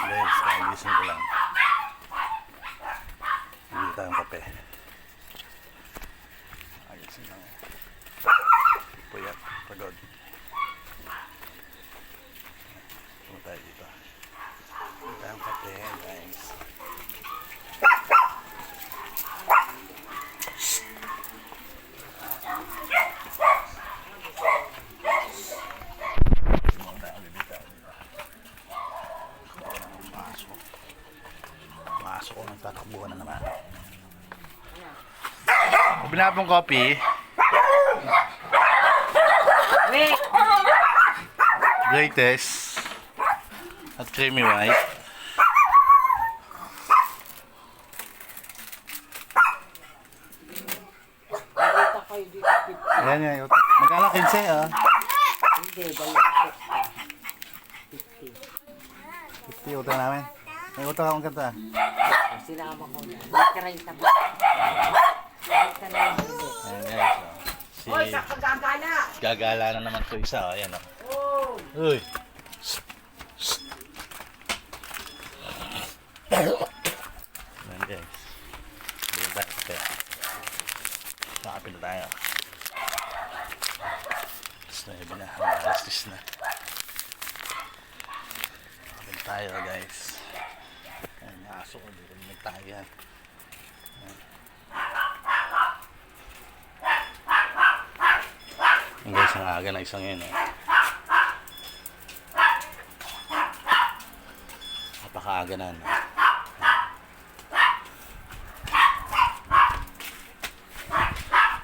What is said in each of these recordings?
Guys, kagising ko lang. Hindi tayong kape. Kagising lang. Puyat, pagod. Punta tayo dito. Hindi tayong kape, guys. Masok ko, nagtatakbuhan na naman. Kung binapong coffee, greatest at creamy white. Ayan yan. Magkano 15 ah? Hindi, bayan 50 utang namin. May utang akong kanta. sinama ko na. Nagkaray na ba? Nagkaray na ba? Ayan guys. Si Hoy, sa paggagala! gagala na naman to isa. Ayan o. Oh! Uy. Ayan guys. Ayan tayo. Nakapin na tayo. Tapos na iba na. Alas na. Nakapin tayo guys. Ayan, nakaso ko. Dito na tayo yan. Ayan guys, ang aga na isang yun. Napakaaga na.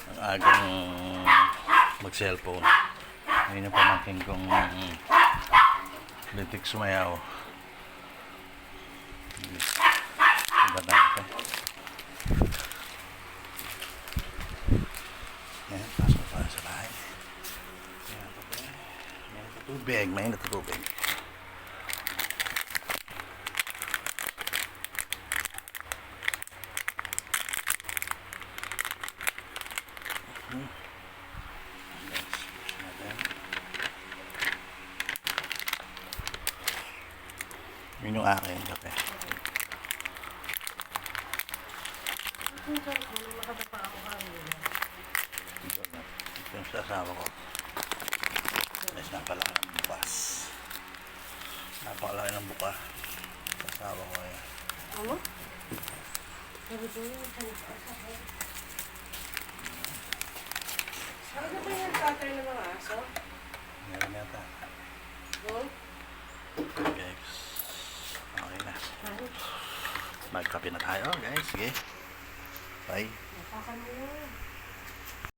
Ang agang mag-cellphone. Ngayon yung pamangkin kong litik sumayaw. Bata ko. Ayan, pasok pa sa bahay. Ayan, tubig. May natutubig. Yun yung akin kape. Ito yung sasama ko. Guys, napalaki ng bukas. Napakalaki ng buka. Sasama ko yan. Ano? Sabi ko yun, sabi ko. Sabi ko ba yung pattern ng mga aso? Meron yata. No? Guys. Okay na. Magkape na tayo guys. Sige. Bye. Napaka mo yun.